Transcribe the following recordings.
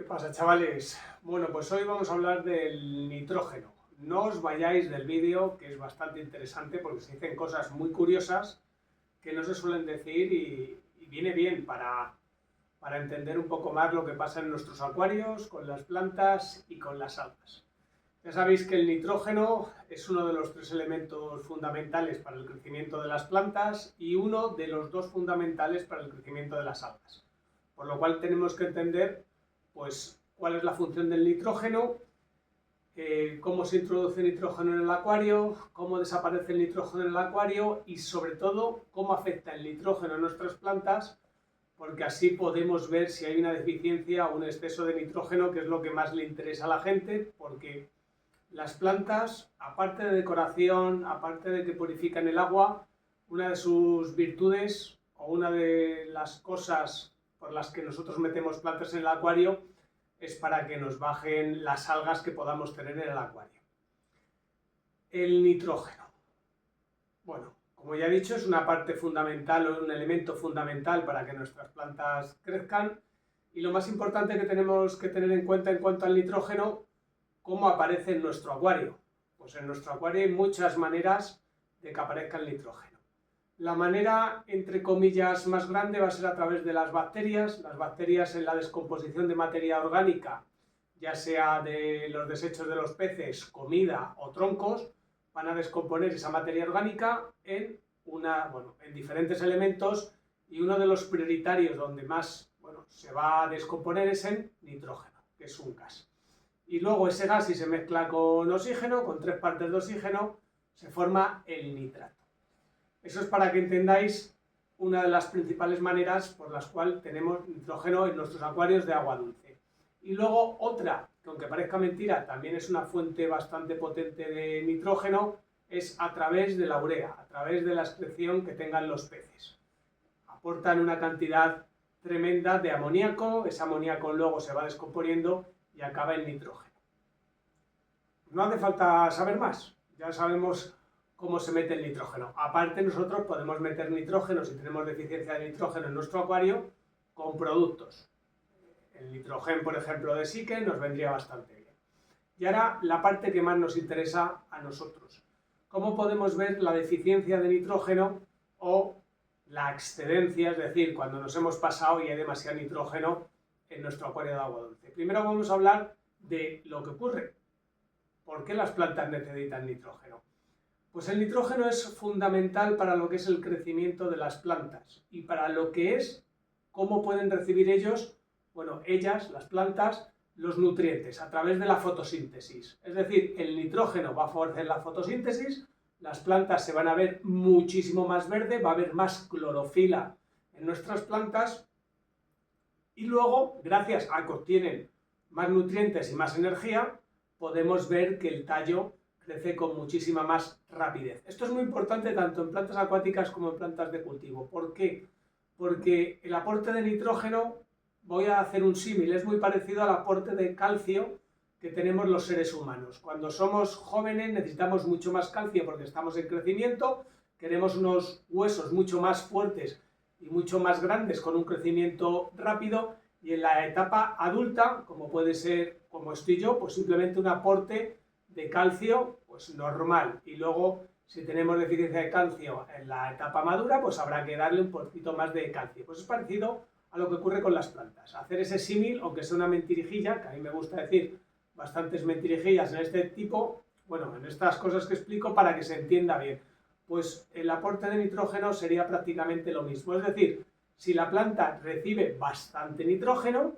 ¿Qué pasa, chavales? Bueno, pues hoy vamos a hablar del nitrógeno. No os vayáis del vídeo, que es bastante interesante porque se dicen cosas muy curiosas que no se suelen decir y viene bien para entender un poco más lo que pasa en nuestros acuarios, con las plantas y con las algas. Ya sabéis que el nitrógeno es uno de los tres elementos fundamentales para el crecimiento de las plantas y uno de los dos fundamentales para el crecimiento de las algas. Por lo cual tenemos que entender pues, cuál es la función del nitrógeno, cómo se introduce nitrógeno en el acuario, cómo desaparece el nitrógeno en el acuario y sobre todo cómo afecta el nitrógeno en nuestras plantas, porque así podemos ver si hay una deficiencia o un exceso de nitrógeno, que es lo que más le interesa a la gente, porque las plantas, aparte de decoración, aparte de que purifican el agua, una de sus virtudes o una de las cosas por las que nosotros metemos plantas en el acuario es para que nos bajen las algas que podamos tener en el acuario. El nitrógeno. Bueno, como ya he dicho, es una parte fundamental o un elemento fundamental para que nuestras plantas crezcan y lo más importante que tenemos que tener en cuenta en cuanto al nitrógeno, ¿cómo aparece en nuestro acuario? Pues en nuestro acuario hay muchas maneras de que aparezca el nitrógeno. La manera, entre comillas, más grande va a ser a través de las bacterias. Las bacterias en la descomposición de materia orgánica, ya sea de los desechos de los peces, comida o troncos, van a descomponer esa materia orgánica en diferentes elementos y uno de los prioritarios donde más se va a descomponer es en nitrógeno, que es un gas. Y luego ese gas, si se mezcla con oxígeno, con 3 partes de oxígeno, se forma el nitrato. Eso es para que entendáis una de las principales maneras por las cuales tenemos nitrógeno en nuestros acuarios de agua dulce. Y luego otra, que aunque parezca mentira, también es una fuente bastante potente de nitrógeno, es a través de la urea, a través de la excreción que tengan los peces. Aportan una cantidad tremenda de amoníaco, ese amoníaco luego se va descomponiendo y acaba en nitrógeno. No hace falta saber más, ya sabemos cómo se mete el nitrógeno. Aparte, nosotros podemos meter nitrógeno, si tenemos deficiencia de nitrógeno en nuestro acuario, con productos. El nitrógeno, por ejemplo, de Sique nos vendría bastante bien. Y ahora la parte que más nos interesa a nosotros. ¿Cómo podemos ver la deficiencia de nitrógeno o la excedencia, es decir, cuando nos hemos pasado y hay demasiado nitrógeno en nuestro acuario de agua dulce? Primero vamos a hablar de lo que ocurre. ¿Por qué las plantas necesitan nitrógeno? Pues el nitrógeno es fundamental para lo que es el crecimiento de las plantas y para lo que es cómo pueden recibir ellas, las plantas, los nutrientes a través de la fotosíntesis. Es decir, el nitrógeno va a favorecer la fotosíntesis, las plantas se van a ver muchísimo más verde, va a haber más clorofila en nuestras plantas y luego, gracias a que obtienen más nutrientes y más energía, podemos ver que el tallo crece con muchísima más rapidez. Esto es muy importante tanto en plantas acuáticas como en plantas de cultivo. ¿Por qué? Porque el aporte de nitrógeno, voy a hacer un símil, es muy parecido al aporte de calcio que tenemos los seres humanos. Cuando somos jóvenes necesitamos mucho más calcio porque estamos en crecimiento, queremos unos huesos mucho más fuertes y mucho más grandes con un crecimiento rápido, y en la etapa adulta, como puede ser como estoy yo, pues simplemente un aporte de calcio pues normal, y luego si tenemos deficiencia de calcio en la etapa madura pues habrá que darle un poquito más de calcio. Pues es parecido a lo que ocurre con las plantas. Hacer ese símil, aunque sea una mentirijilla, que a mí me gusta decir bastantes mentirijillas en este tipo, en estas cosas que explico para que se entienda bien, pues el aporte de nitrógeno sería prácticamente lo mismo. Es decir, si la planta recibe bastante nitrógeno,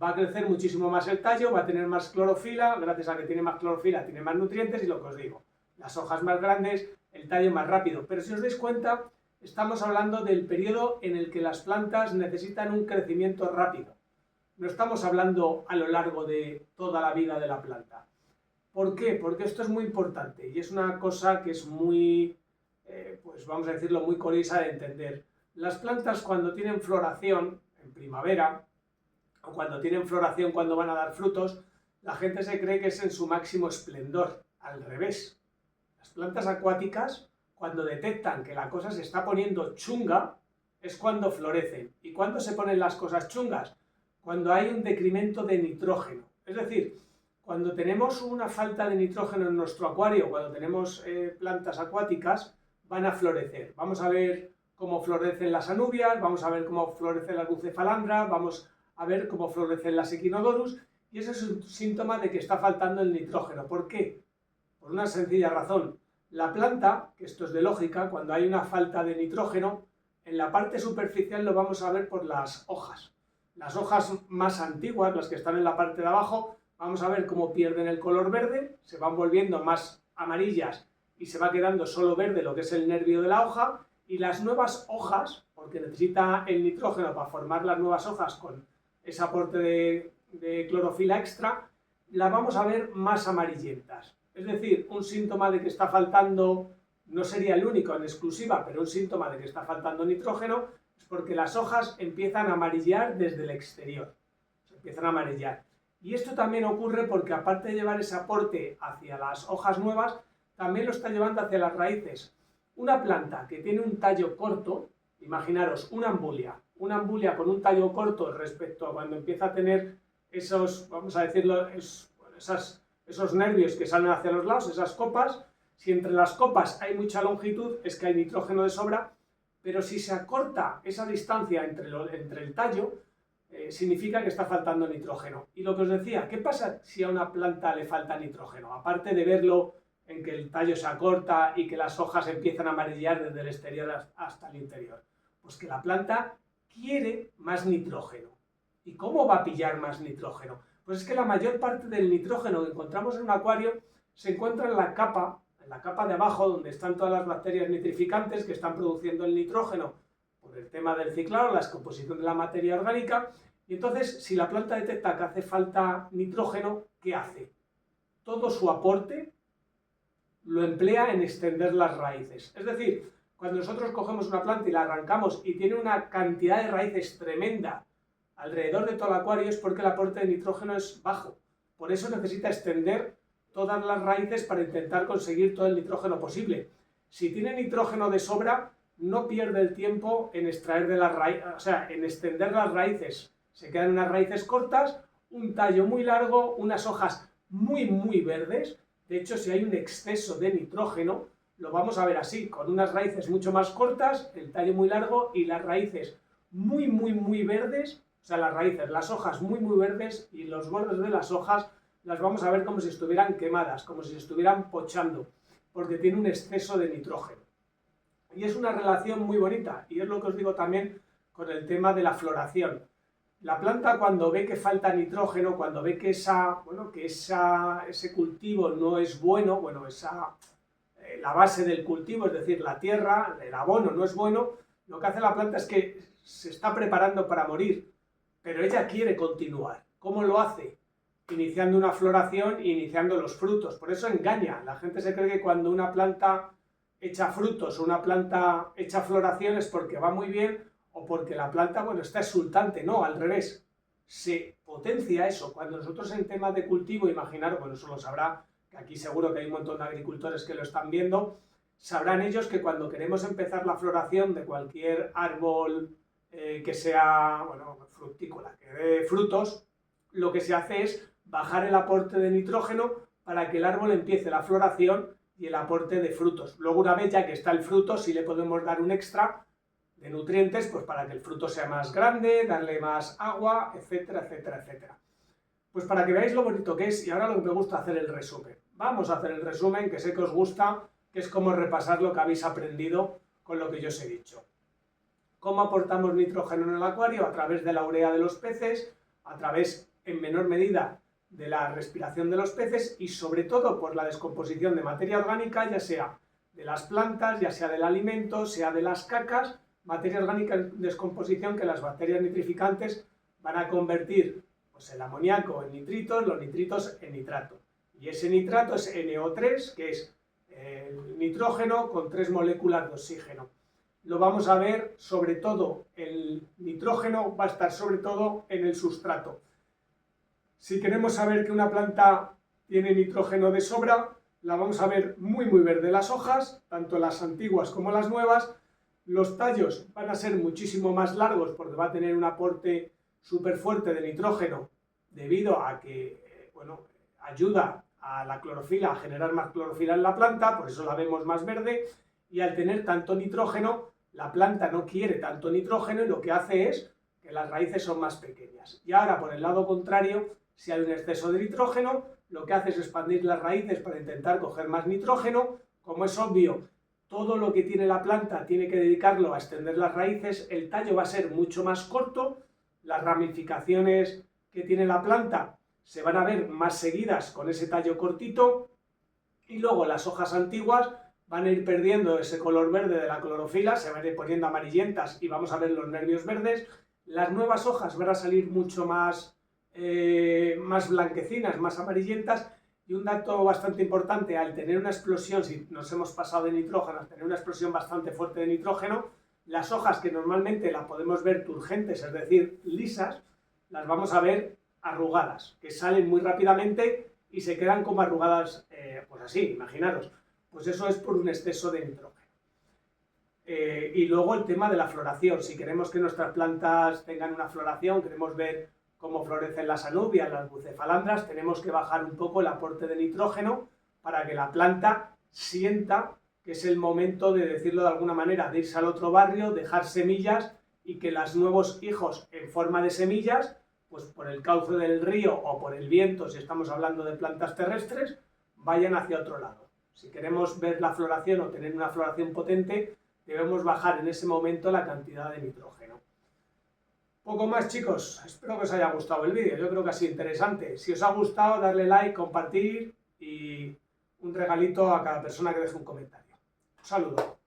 va a crecer muchísimo más el tallo, va a tener más clorofila, gracias a que tiene más clorofila tiene más nutrientes y lo que os digo, las hojas más grandes, el tallo más rápido. Pero si os dais cuenta, estamos hablando del periodo en el que las plantas necesitan un crecimiento rápido. No estamos hablando a lo largo de toda la vida de la planta. ¿Por qué? Porque esto es muy importante y es una cosa que es muy, vamos a decirlo, muy curiosa de entender. Las plantas cuando tienen floración en primavera, o cuando tienen floración cuando van a dar frutos, la gente se cree que es en su máximo esplendor. Al revés. Las plantas acuáticas, cuando detectan que la cosa se está poniendo chunga, es cuando florecen. ¿Y cuándo se ponen las cosas chungas? cuando hay un decremento de nitrógeno. Es decir, cuando tenemos una falta de nitrógeno en nuestro acuario, cuando tenemos plantas acuáticas, van a florecer. Vamos a ver cómo florecen las anubias, vamos a ver cómo florecen las bucefalandras, vamos a ver cómo florecen las equinodorus, y ese es un síntoma de que está faltando el nitrógeno. ¿Por qué? Por una sencilla razón. La planta, que esto es de lógica, cuando hay una falta de nitrógeno, en la parte superficial lo vamos a ver por las hojas. Las hojas más antiguas, las que están en la parte de abajo, vamos a ver cómo pierden el color verde, se van volviendo más amarillas y se va quedando solo verde lo que es el nervio de la hoja, y las nuevas hojas, porque necesita el nitrógeno para formar las nuevas hojas con ese aporte de clorofila extra, las vamos a ver más amarillentas. Es decir, un síntoma de que está faltando, no sería el único en exclusiva, pero un síntoma de que está faltando nitrógeno es porque las hojas empiezan a amarillar desde el exterior. Se empiezan a amarillar. Y esto también ocurre porque, aparte de llevar ese aporte hacia las hojas nuevas, también lo está llevando hacia las raíces. Una planta que tiene un tallo corto, imaginaros una ambulia con un tallo corto respecto a cuando empieza a tener esos, vamos a decirlo, esos nervios que salen hacia los lados, esas copas. Si entre las copas hay mucha longitud, es que hay nitrógeno de sobra, pero si se acorta esa distancia entre el tallo, significa que está faltando nitrógeno. Y lo que os decía, ¿qué pasa si a una planta le falta nitrógeno? Aparte de verlo en que el tallo se acorta y que las hojas empiezan a amarillar desde el exterior hasta el interior, pues que la planta quiere más nitrógeno. ¿Y cómo va a pillar más nitrógeno? Pues es que la mayor parte del nitrógeno que encontramos en un acuario se encuentra en la capa de abajo, donde están todas las bacterias nitrificantes que están produciendo el nitrógeno por el tema del ciclado, la descomposición de la materia orgánica. Y entonces, si la planta detecta que hace falta nitrógeno, ¿qué hace? Todo su aporte lo emplea en extender las raíces. Es decir, cuando nosotros cogemos una planta y la arrancamos y tiene una cantidad de raíces tremenda alrededor de todo el acuario, es porque el aporte de nitrógeno es bajo. Por eso necesita extender todas las raíces para intentar conseguir todo el nitrógeno posible. Si tiene nitrógeno de sobra, no pierde el tiempo en extraer de las raíces, o sea, en extender las raíces. Se quedan unas raíces cortas, un tallo muy largo, unas hojas muy verdes. De hecho, si hay un exceso de nitrógeno, lo vamos a ver así, con unas raíces mucho más cortas, el tallo muy largo y las raíces muy verdes. O sea, las raíces, las hojas muy verdes, y los bordes de las hojas las vamos a ver como si estuvieran quemadas, como si se estuvieran pochando, porque tiene un exceso de nitrógeno. Y es una relación muy bonita, y es lo que os digo también con el tema de la floración. La planta, cuando ve que falta nitrógeno, cuando ve que ese cultivo no es bueno, la base del cultivo, es decir, la tierra, el abono no es bueno, lo que hace la planta es que se está preparando para morir, pero ella quiere continuar. ¿Cómo lo hace? Iniciando una floración e iniciando los frutos. Por eso engaña. La gente se cree que cuando una planta echa frutos o una planta echa floración es porque va muy bien o porque la planta, está exultante. No, al revés. Se potencia eso. Cuando nosotros en temas de cultivo, imaginaros, eso lo sabrá, que aquí seguro que hay un montón de agricultores que lo están viendo, sabrán ellos que cuando queremos empezar la floración de cualquier árbol que sea, frutícola, que dé frutos, lo que se hace es bajar el aporte de nitrógeno para que el árbol empiece la floración y el aporte de frutos. Luego, una vez ya que está el fruto, sí le podemos dar un extra de nutrientes, pues para que el fruto sea más grande, darle más agua, etcétera. Pues para que veáis lo bonito que es, y ahora lo que me gusta hacer el resumen. Vamos a hacer el resumen, que sé que os gusta, que es como repasar lo que habéis aprendido con lo que yo os he dicho. ¿Cómo aportamos nitrógeno en el acuario? A través de la urea de los peces, a través, en menor medida, de la respiración de los peces y sobre todo por la descomposición de materia orgánica, ya sea de las plantas, ya sea del alimento, sea de las cacas, materia orgánica en descomposición que las bacterias nitrificantes van a convertir el amoníaco en nitritos, los nitritos en nitrato. Y ese nitrato es NO3, que es el nitrógeno con 3 moléculas de oxígeno. Lo vamos a ver sobre todo, el nitrógeno va a estar sobre todo en el sustrato. Si queremos saber que una planta tiene nitrógeno de sobra, la vamos a ver muy verde las hojas, tanto las antiguas como las nuevas. Los tallos van a ser muchísimo más largos porque va a tener un aporte súper fuerte de nitrógeno debido a que, ayuda a la clorofila a generar más clorofila en la planta, por eso la vemos más verde, y al tener tanto nitrógeno, la planta no quiere tanto nitrógeno y lo que hace es que las raíces son más pequeñas. Y ahora, por el lado contrario, si hay un exceso de nitrógeno, lo que hace es expandir las raíces para intentar coger más nitrógeno. Como es obvio, todo lo que tiene la planta tiene que dedicarlo a extender las raíces, el tallo va a ser mucho más corto, las ramificaciones que tiene la planta se van a ver más seguidas con ese tallo cortito, y luego las hojas antiguas van a ir perdiendo ese color verde de la clorofila, se van a ir poniendo amarillentas y vamos a ver los nervios verdes. Las nuevas hojas van a salir mucho más blanquecinas, más amarillentas. Y un dato bastante importante, al tener una explosión, si nos hemos pasado de nitrógeno, al tener una explosión bastante fuerte de nitrógeno, las hojas que normalmente las podemos ver turgentes, es decir, lisas, las vamos a ver arrugadas, que salen muy rápidamente y se quedan como arrugadas, pues así, imaginaros. Pues eso es por un exceso de nitrógeno. Y luego el tema de la floración. Si queremos que nuestras plantas tengan una floración, queremos ver cómo florecen las anubias, las bucefalandras, tenemos que bajar un poco el aporte de nitrógeno para que la planta sienta que es el momento, de decirlo de alguna manera, de irse al otro barrio, dejar semillas y que los nuevos hijos en forma de semillas, pues por el cauce del río o por el viento, si estamos hablando de plantas terrestres, vayan hacia otro lado. Si queremos ver la floración o tener una floración potente, debemos bajar en ese momento la cantidad de nitrógeno. Poco más, chicos, espero que os haya gustado el vídeo, yo creo que ha sido interesante. Si os ha gustado, darle like, compartir y un regalito a cada persona que deje un comentario. Un saludo.